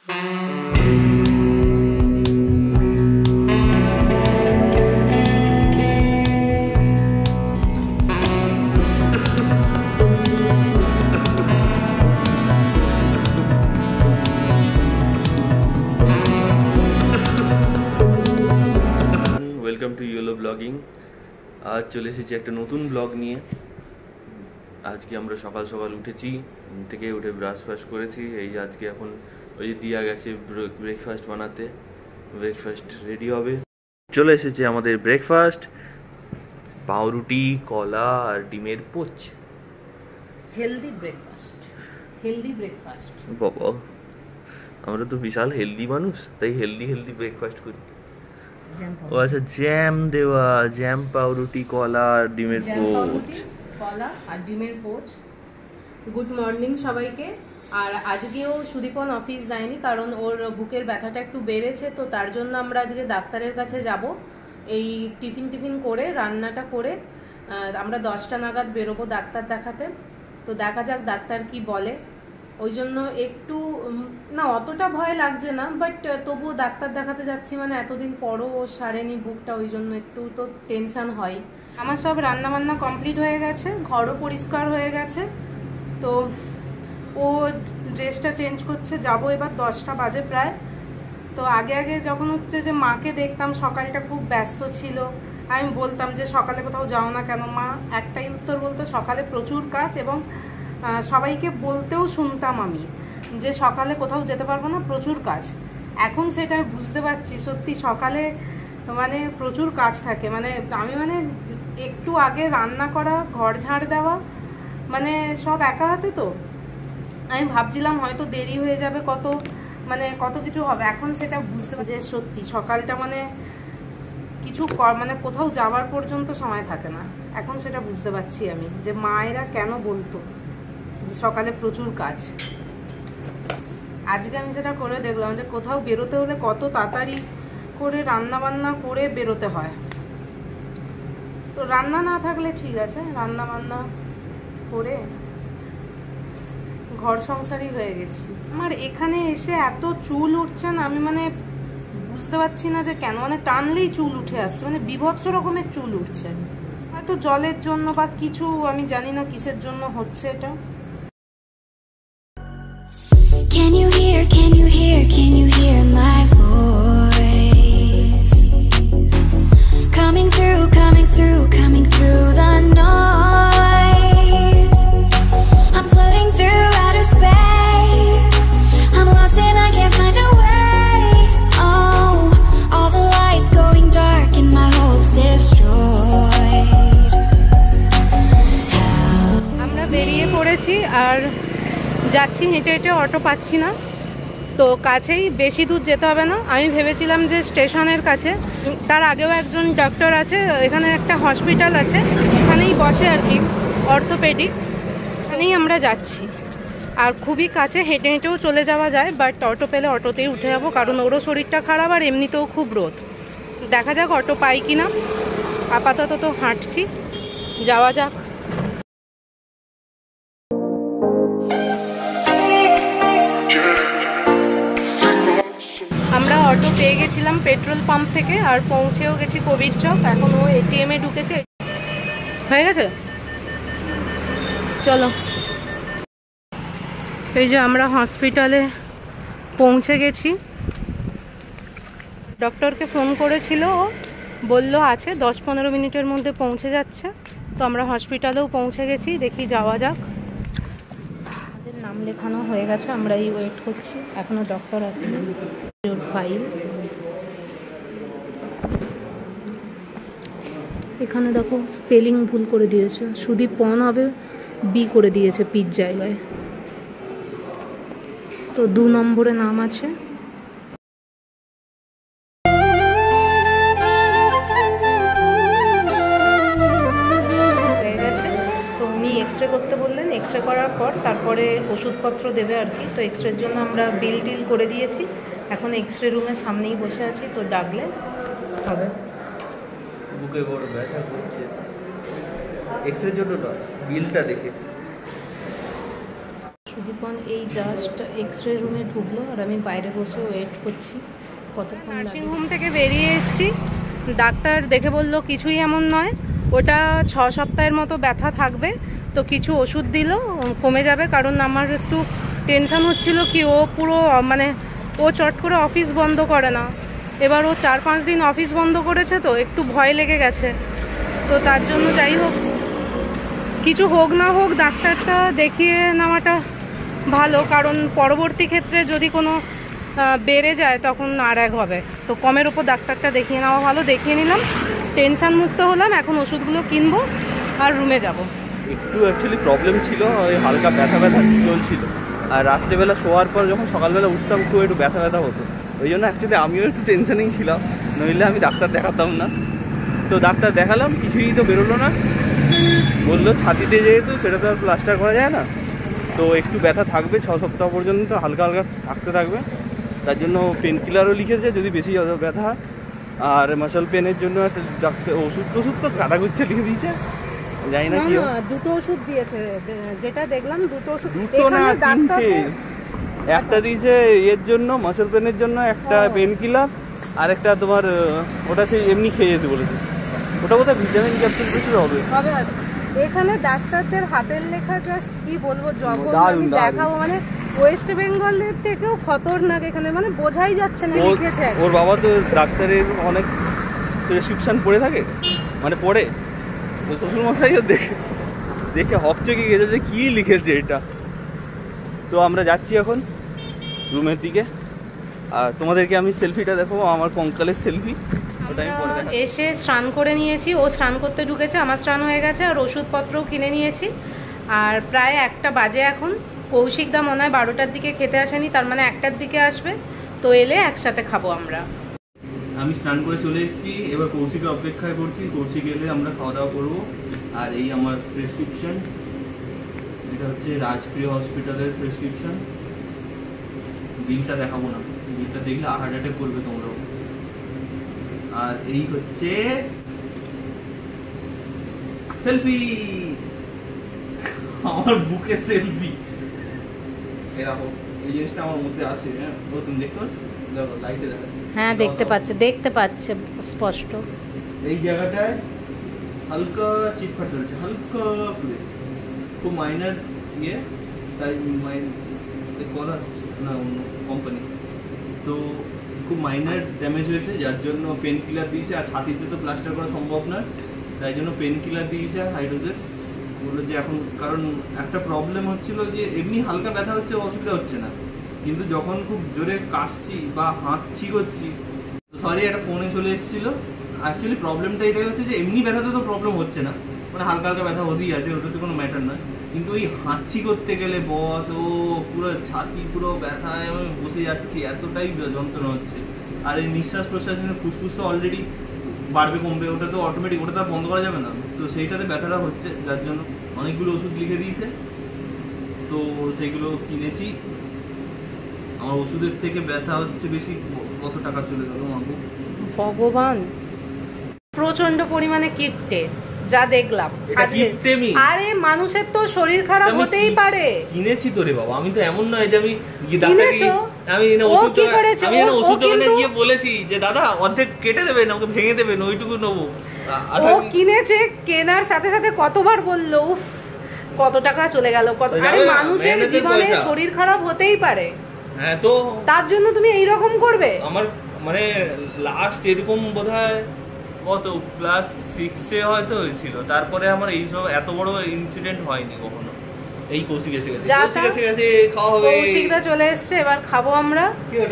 Welcome to yellow blogging. আজ চলে এসেছি একটা নতুন ব্লগ নিয়ে। আজকে আমরা সকাল সকাল উঠেছি, থেকে উঠে ব্রাশ ফ্রাশ করেছি। এই আজকে এখন ওই যে দিয়া গেছে ব্রেকফাস্ট বানাতে, ব্রেকফাস্ট রেডি হবে। চলে এসেছে আমাদের ব্রেকফাস্ট, পাউরুটি, কলা আর ডিমের পোচ। Healthy breakfast, healthy breakfast. বাবা, আমরা তো বিশাল হেলদি মানুষ, তাই হেলদি ব্রেকফাস্ট করি। ও আচ্ছা, জ্যাম দেওয়া, জ্যাম, পাউরুটি, কলা আর ডিমের পোচ। কলা আর ডিমের পোচ। গুড মর্নিং সবাইকে। আর আজকেও সুদীপন অফিস যায়নি, কারণ ওর বুকের ব্যথাটা একটু বেড়েছে, তো তার জন্য আমরা আজকে ডাক্তারের কাছে যাব। এই টিফিন করে রান্নাটা করে আমরা 10টা নাগাদ বেরোবো ডাক্তার দেখাতে। তো দেখা যাক ডাক্তার কি বলে। ওই জন্য একটু না অতটা ভয় লাগছে না, বাট তবুও ডাক্তার দেখাতে যাচ্ছি মানে এতদিন পরও ও সারেনি বুকটা, ওই জন্য একটু তো টেনশান হয়। আমার সব রান্নাবান্না কমপ্লিট হয়ে গেছে, ঘরও পরিষ্কার হয়ে গেছে। তো ও ড্রেসটা চেঞ্জ করছে, যাবো এবার 10টা বাজে প্রায়। তো আগে যখন হচ্ছে যে মাকে দেখতাম সকালটা খুব ব্যস্ত ছিল, আমি বলতাম যে সকালে কোথাও যাও না কেন, মা একটাই উত্তর বলতো, সকালে প্রচুর কাজ। এবং সবাইকে বলতেও শুনতাম আমি যে সকালে কোথাও যেতে পারবো না, প্রচুর কাজ। এখন সেটা বুঝতে পারছি, সত্যি সকালে মানে প্রচুর কাজ থাকে। মানে আমি মানে একটু আগে রান্না করা, ঘর ঝাড় দেওয়া, মানে সব একা হাতে। তো আমি ভাবছিলাম হয়তো দেরি হয়ে যাবে, কত কিছু হবে। এখন সেটা বুঝতে পারছি যে সত্যি সকালটা মানে কিছু মানে কোথাও যাওয়ার পর্যন্ত সময় থাকে না। এখন সেটা বুঝতে পারছি আমি, যে মায়েরা কেন বলতো যে সকালে প্রচুর কাজ। আজকে আমি সেটা করে দেখলাম যে কোথাও বেরোতে হলে কত তাড়াতাড়ি করে রান্না বান্না করে বেরোতে হয়। তো রান্না না থাকলে ঠিক আছে, রান্না বান্না করে ঘর সংসারই হয়ে গেছি। আমার এখানে এসে এত চুল উঠছে না, আমি মানে বুঝতে পারছি না যে কেন, মানে টানলেই চুল উঠে আসছে, মানে বীভৎস রকমের চুল উঠছে। হয়তো জলের জন্য বা কিছু, আমি জানি না কিসের জন্য হচ্ছে এটা। Can you hear my voice? Coming through the noise. I'm floating through outer space. I'm lost and I can't find a way. Oh, all the lights going dark and my hopes destroyed. আমরা বেরিয়ে পড়েছি আর যাচ্ছি হেঁটে হেঁটে, auto পাচ্ছি না। তো কাছেই, বেশি দূর যেতে হবে না। আমি ভেবেছিলাম যে স্টেশনের কাছে, তার আগেও একজন ডক্টর আছে, এখানে একটা হসপিটাল আছে, এখানেই বসে আর কি, অর্থোপেডিক, এখানেই আমরা যাচ্ছি। আর খুবই কাছে, হেঁটে হেঁটেও চলে যাওয়া যায়, বাট অটো পেলে অটোতেই উঠে যাবো, কারণ ওরও শরীরটা খারাপ আর এমনিতেও খুব রোদ। দেখা যাক অটো পাই কিনা। আপাতত তো হাঁটছি, যাওয়া যাক। আমরা অটো পেয়ে গেছিলাম পেট্রোল পাম্প থেকে, আর পৌঁছেও গেছি কবির চক। এখন ও এটিএমে ঢুকেছে, হয়ে গেছে। চলো, এই যে আমরা হসপিটালে পৌঁছে গেছি। ডক্টরকে ফোন করেছিল, ও বললো আছে 10-15 মিনিটের মধ্যে পৌঁছে যাচ্ছে। তো আমরা হসপিটালেও পৌঁছে গেছি, দেখি যাওয়া যাক। আমাদের নাম লেখানো হয়ে গেছে, আমরা এই ওয়েট করছি, এখনও ডক্টর আসেনি। ফাইল এখানে দেখো, স্পেলিং ভুল করে দিয়েছে, সুদীপন হবে, বি করে দিয়েছে পির জায়গায়। তো 2 নম্বরে নাম আছে। হয়ে গেছে। তো উনি এক্সরে করতে বললেন, এক্সরে করার পর তারপরে ওষুধপত্র দেবে আর কি। তো এক্সরের জন্য আমরা বিল টিল করে দিয়েছি, এখন এক্সরে রুমের সামনেই বসে আছি। তো ডাকলে হবে। বুকে বড় ব্যথা করছে, এক্সরের জন্য নয়, বিলটা দেখে। সুদীপন এই জাস্ট এক্স রে রুমে ঢুকলো আর আমি বাইরে বসে ওয়েট করছি কতক্ষণ। নার্সিংহোম থেকে বেরিয়ে এসেছি, ডাক্তার দেখে বললো কিছুই এমন নয়, ওটা 6 সপ্তাহের মতো ব্যথা থাকবে, তো কিছু ওষুধ দিল, কমে যাবে। কারণ আমার একটু টেনশান হচ্ছিল কি ও পুরো মানে ও চট করে অফিস বন্ধ করে না, এবার ও 4-5 দিন অফিস বন্ধ করেছে, তো একটু ভয় লেগে গেছে। তো তার জন্য যাই হোক, কিছু হোক না হোক ডাক্তারটা দেখিয়ে নেওয়াটা ভালো, কারণ পরবর্তী ক্ষেত্রে যদি কোনো বেড়ে যায় তখন আর এক হবে। তো কমের ওপর ডাক্তারটা দেখিয়ে নেওয়া ভালো। দেখিয়ে নিলাম, টেনশান মুক্ত হলাম, এখন ওষুধগুলো কিনবো আর রুমে যাব। একটু অ্যাকচুয়ালি প্রবলেম ছিল, ওই হালকা ব্যথা চলছিল, আর রাত্রেবেলা শোয়ার পর যখন সকালবেলা উঠতাম একটু ব্যথা হতো, ওই জন্য অ্যাকচুয়ালি আমিও একটু টেনশনেই ছিলাম, নইলে আমি ডাক্তার দেখাতাম না। তো ডাক্তার দেখালাম, কিছুই তো বেরোলো না, বললো ছাতিতে যেহেতু সেটা তো আর প্লাস্টার করা যায় না, তো একটু ব্যথা থাকবে 6 সপ্তাহ পর্যন্ত, হালকা হালকা থাকতে থাকবে। তার জন্য পেন কিলারও লিখেছে যদি বেশি ব্যথা হয়, আর মাসল পেনের জন্য একটা ডাক্তার ওষুধ তো কাটাগুচ্ছে লিখে দিয়েছে, জানি না কি। দুটো ওষুধ দিয়েছে, যেটা দেখলাম দুটো ওষুধ, দুটো না তিনটে, একটা দিয়েছে এর জন্য মাসল পেনের জন্য একটা পেন কিলার, আর একটা তোমার ওটা সেই এমনি খেয়ে যেতে বলেছে, ওটা বোধহয় ভিটামিন ক্যাপসুল কিছু হবে। এখানে ডাক্তারদের হাতের লেখা জাস্ট কি বলবো, যখন আমি দেখাবো মানে ওয়েস্ট বেঙ্গলের থেকেও খতরনাক এখানে, মানে বোঝাই যাচ্ছে না লিখেছে। ওর বাবা তো ডাক্তারের অনেক প্রেসক্রিপশন পড়ে থাকে, মানে পড়ে, শ্বশুরমশাইও দেখে হকচকে গেছে যে কী লিখেছে এটা। তো আমরা যাচ্ছি এখন রুমের দিকে, আর তোমাদেরকে আমি সেলফিটা দেখো, আমার কঙ্কালের সেলফি, ওটা আমি পরে দেখাবো। এসে স্নান করে নিয়েছি, ও স্নান করতে ঢুকেছে, আমার স্নান হয়ে গেছে, আর ওষুধপত্রও কিনে নিয়েছি। আর প্রায় 1টা বাজে এখন, কৌশিকদা মনে হয় 12টার দিকে খেতে আসেনি, তার মানে 1টার দিকে আসবে, তো এলে একসাথে খাবো আমরা। আমি স্নান করে চলে এসেছি, এবার কৌশিকের অপেক্ষায় করছি, কৌশিক এলে আমরা খাওয়া দাওয়া করবো। আর এই আমার প্রেসক্রিপশন, এটা হচ্ছে রাজপ্রিয় হসপিটালের প্রেসক্রিপশন। বিলটা দেখাবো না, বিলটা দেখলে হার্ট অ্যাটাক করবে তোমরাও। আর এই হচ্ছে সেলফি, আমার বুকে সেলফি, এরকম এই জিনিসটা আমার মধ্যে আছে। হ্যাঁ, তুমি দেখতে পাচ্ছ, দেখো লাইটে দেখা। হ্যাঁ দেখতে পাচ্ছে স্পষ্ট। এই জায়গাটায় হালকা চিটফাট ধরেছে, হালকা করে, খুব মাইনার ইয়ে, তাই করা না অন্য কোম্পানি, তো খুব মাইনার ড্যামেজ হয়েছে, যার জন্য পেন কিলার দিয়েছে। আর ছাতিতে তো প্লাস্টার করা সম্ভব নয়, তাই জন্য পেন কিলার দিয়েছে হাইড্রোজেন। বললো যে এখন, কারণ একটা প্রবলেম হচ্ছিল যে এমনি হালকা ব্যথা হচ্ছে, অসুবিধা হচ্ছে না, কিন্তু যখন খুব জোরে কাশছি বা হাঁচছি করছি, সরি একটা ফোনে চলে এসেছিলো। অ্যাকচুয়ালি প্রবলেমটা এটাই হচ্ছে যে এমনি ব্যথাতে তো প্রবলেম হচ্ছে না, মানে হালকা হালকা ব্যথা হতেই আছে, ওটাতে কোনো ম্যাটার নয়, কিন্তু ওই হাঁচি করতে গেলে বস ও পুরো ছাতি পুরো ব্যথায় আমি বসে যাচ্ছি, এতটাই যন্ত্রণা হচ্ছে। আর এই নিঃশ্বাস প্রশ্বাসের ফুসফুস তো অলরেডি বাড়বে কমবে, ওটা তো অটোমেটিক, ওটা তো আর বন্ধ করা যাবে না, তো সেইটাতে ব্যথাটা হচ্ছে, যার জন্য অনেকগুলো ওষুধ লিখে দিয়েছে, তো সেইগুলো কিনেছি। আমার ওষুধের থেকে ব্যথা হচ্ছে বেশি, কত টাকা চলে গেল ভগবান, প্রচন্ড পরিমাণে কিটটে যা দেখলাম আজকে। আরে মানুষের তো শরীর খারাপ হতেই পারে, কিনেছি তো রে বাবা, আমি তো এমন নয় যে আমি ওষুধ দোকানে গিয়ে বলেছি যে দাদা অর্ধেক কেটে দেবেন, আমাকে ভেঙে দেবেন, ওইটুকু নেবো। ও কিনেছে, কেনার সাথে সাথে কতবার বললো উফ কত টাকা চলে গেল, কত। আরে মানুষের জীবনে শরীর খারাপ হতেই পারে, হ্যাঁ, তো তার জন্য তুমি এইরকম করবে? আমার মানে লাস্ট এরকম বোধহয় কত ক্লাস 6-এ হয়তো হয়েছিল, তারপরে আমার এইসব এত বড় ইনসিডেন্ট হয়নি কখনো। এই কৌশিক এসে গেছে, খাওয়া হবে, কৌশিকদা চলে এসেছে, এবার খাবো আমরা।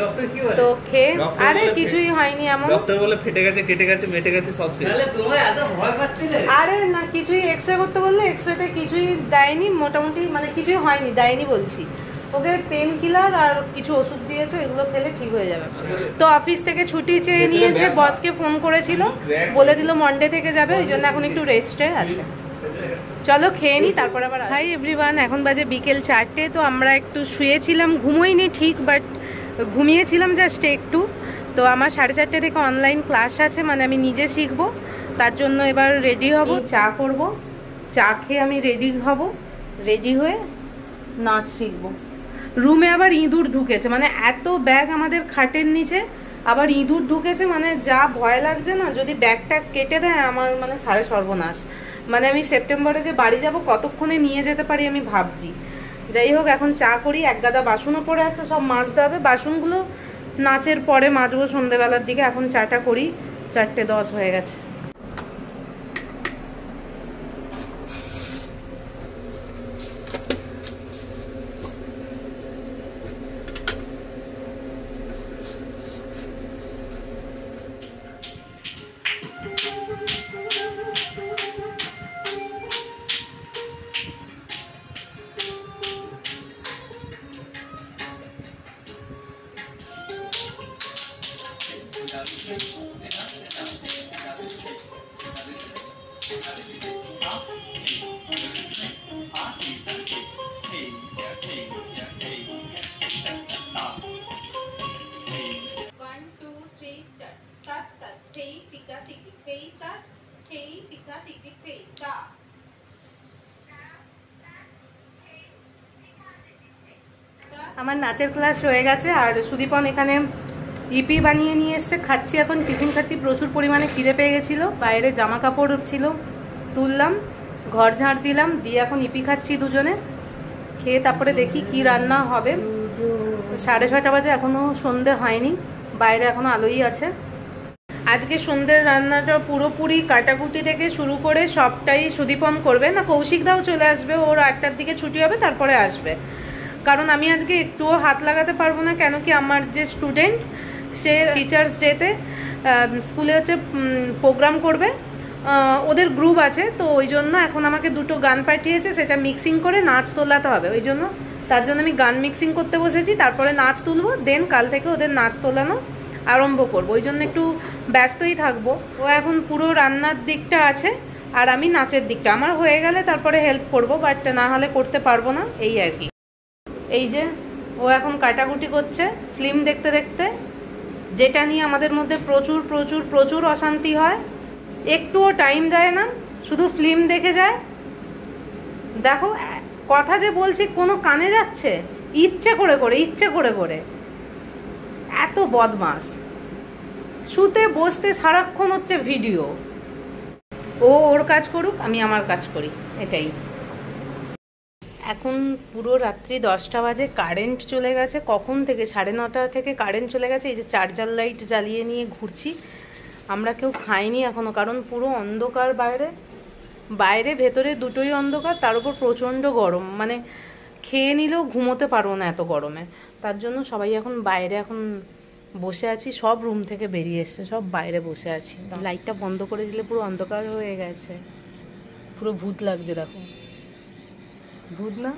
ডক্টর কি বলে? তো খেয়ে, আরে কিছুই হয়নি এমন, ডক্টর বলে ফেটে গেছে, কেটে গেছে, মেটে গেছে, সব শেষ। তাহলে তোমরা এত ভয় পাচ্ছিলে? আরে না, কিছুই এক্সরে করতে বললো, এক্সরেতে কিছুই দেয়নি, মোটামুটি মানে কিছুই হয়নি, দেয়নি বলছি। ওকে পেন কিলার আর কিছু ওষুধ দিয়েছে, এগুলো খেলে ঠিক হয়ে যাবে। তো অফিস থেকে ছুটি চেয়ে নিয়েছে, বসকে ফোন করেছিল, বলে দিল মন্ডে থেকে যাবে, ওই জন্য এখন একটু রেস্টে আছে। চলো খেয়ে নিই, তারপর আবার। হাই এভরিওয়ান, এখন বাজে বিকেল 4টে। তো আমরা একটু শুয়েছিলাম, ঘুমোইনি ঠিক, বাট ঘুমিয়েছিলাম জাস্ট একটু। তো আমার 4:30 থেকে অনলাইন ক্লাস আছে, মানে আমি নিজে শিখবো, তার জন্য এবার রেডি হব, চা করব, চা খেয়ে আমি রেডি হব, রেডি হয়ে নাচ শিখবো। রুমে আবার ইঁদুর ঢুকেছে, মানে এত ব্যাগ আমাদের খাটের নিচে, আবার ইঁদুর ঢুকেছে, মানে যা ভয় লাগছে না, যদি ব্যাগটা কেটে দেয় আমার মানে সাড়ে সর্বনাশ। মানে আমি সেপ্টেম্বরে যে বাড়ি যাব কতক্ষণে নিয়ে যেতে পারি আমি ভাবছি। যাই হোক, এখন চা করি, এক গাদা বাসনও পড়ে আছে, সব মাজতে হবে। বাসনগুলো নাচের পরে মাজবো সন্ধ্যেবেলার দিকে। এখন চাটা করি, 4:10 হয়ে গেছে। আমার নাচের ক্লাস হয়ে গেছে, আর সুদীপন এখানে ইপি বানিয়ে নিয়ে এসছে, খাচ্ছি। এখন টিফিন খাচ্ছি, প্রচুর পরিমাণে খিদে পেয়ে গেছিলো। বাইরে জামা কাপড় ছিল, তুললাম, ঘর ঝাড় দিলাম, দিয়ে এখন ইপি খাচ্ছি দুজনে। খেয়ে তারপরে দেখি কি রান্না হবে। 6:30 বাজে, এখনো সন্ধে হয়নি, বাইরে এখনো আলোই আছে। আজকে সন্ধ্যের রান্নাটা পুরোপুরি কাটাকুটি থেকে শুরু করে সবটাই সুদীপন করবে। না, কৌশিকদাও চলে আসবে, ওর 8টার দিকে ছুটি হবে, তারপরে আসবে। কারণ আমি আজকে একটুও হাত লাগাতে পারবো না, কেন কি আমার যে স্টুডেন্ট সে টিচার্স ডেতে স্কুলে হচ্ছে প্রোগ্রাম করবে, ওদের গ্রুপ আছে, তো ওই জন্য এখন আমাকে 2টো গান পাঠিয়েছে, সেটা মিক্সিং করে নাচ তোলাতে হবে। ওই জন্য তার জন্য আমি গান মিক্সিং করতে বসেছি, তারপরে নাচ তুলবো, দেন কাল থেকে ওদের নাচ তোলানো আরম্ভ করবো। ওই জন্য একটু ব্যস্তই থাকবো। ও এখন পুরো রান্নার দিকটা আছে, আর আমি নাচের দিকটা। আমার হয়ে গেলে তারপরে হেল্প করবো, বাট না হলে করতে পারবো না, এই আর কি। এই যে ও এখন কাটাকুটি করছে ফিল্ম দেখতে দেখতে, যেটা নিয়ে আমাদের মধ্যে প্রচুর প্রচুর প্রচুর অশান্তি হয়। একটুও টাইম দেয় না, শুধু ফিল্ম দেখে যায়। দেখো, কথা যে বলছি কোনো কানে যাচ্ছে, ইচ্ছে করে করে এত বদমাস। শুতে বসতে সারাক্ষণ হচ্ছে ভিডিও। ও ওর কাজ করুক, আমি আমার কাজ করি, এটাই। এখন পুরো রাত্রি 10টা বাজে, কারেন্ট চলে গেছে কখন থেকে, 9:30 থেকে কারেন্ট চলে গেছে। এই যে চার্জার লাইট জ্বালিয়ে নিয়ে ঘুরছি। আমরা কেউ খাইনি এখনও, কারণ পুরো অন্ধকার বাইরে ভেতরে দুটোই অন্ধকার, তার উপর প্রচণ্ড গরম, মানে খেয়ে নিলেও ঘুমোতে পারবো না এত গরমে। তার জন্য সবাই এখন বাইরে এখন বসে আছি, সব রুম থেকে বেরিয়ে এসছে, সব বাইরে বসে আছি। লাইটটা বন্ধ করে দিলে পুরো অন্ধকার হয়ে গেছে, পুরো ভূত লাগছে। দেখো, ভূত না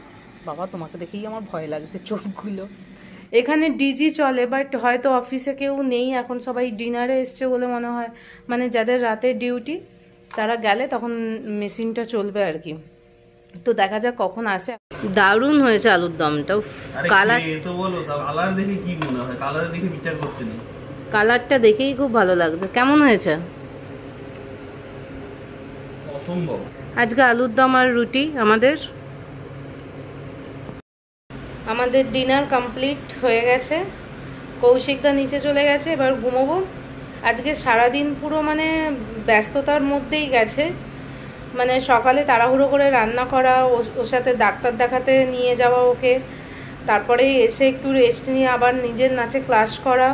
বাবা, তোমাকে দেখেই আমার ভয় লাগছে চোখগুলো। এখানে ডিজি চলে, বাট হয়তো অফিসে কেউ নেই এখন, সবাই ডিনারে এসছে বলে মনে হয়, মানে যাদের রাতে ডিউটি তারা গেলে তখন মেশিনটা চলবে আর কি। তো দেখা যাক কখন আসে। দারুণ হয়েছে আলুর দমটা। কালার তো বলো, কালার দেখে কি মনে হয়? কালার দেখে বিচার করতে নেই, কালারটা দেখেই খুব ভালো লাগছে। কেমন হয়েছে? অসম্ভব। আজকে আলুর দম আর রুটি আমাদের ডিনার কমপ্লিট হয়ে গেছে। কৌশিকদা নিচে চলে গেছে, এবার ঘুমোবো। আজকে সারাদিন পুরো মানে ব্যস্ততার মধ্যেই গেছে। মানে সকালে তাড়াহুড়ো করে রান্না করা, ওর সাথে ডাক্তার দেখাতে নিয়ে যাওয়া ওকে, তারপরে এসে একটু রেস্ট নিয়ে আবার নিজের নাচে ক্লাস করা,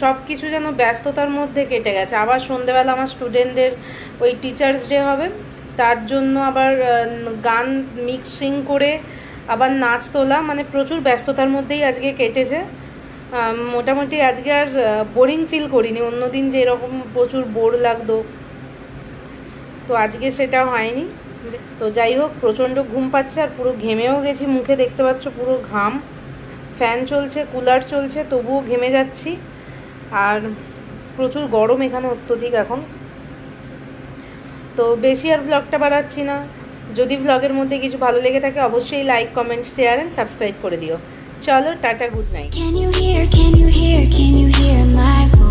সব কিছু যেন ব্যস্ততার মধ্যে কেটে গেছে। আবার সন্ধ্যেবেলা আমার স্টুডেন্টদের ওই টিচার্স ডে হবে, তার জন্য আবার গান মিক্সিং করে আবার নাচ তোলা, মানে প্রচুর ব্যস্ততার মধ্যেই আজকে কেটেছে। মোটামুটি আজকে আর বোরিং ফিল করিনি। অন্যদিন যে এরকম প্রচুর বোর লাগতো, তো আজকে সেটা হয়নি। তো যাই হোক, প্রচণ্ড ঘুম পাচ্ছে, আর পুরো ঘেমেও গেছি, মুখে দেখতে পাচ্ছ পুরো ঘাম। ফ্যান চলছে, কুলার চলছে, তবুও ঘেমে যাচ্ছি। আর প্রচুর গরম এখানে, অত্যধিক এখন। তো বেশি আর ব্লগটা বাড়াচ্ছি না। যদি ব্লগের মধ্যে কিছু ভালো লেগে থাকে অবশ্যই like, comment, share and subscribe করে দিও। চলো, tata, good night. Can you hear my voice?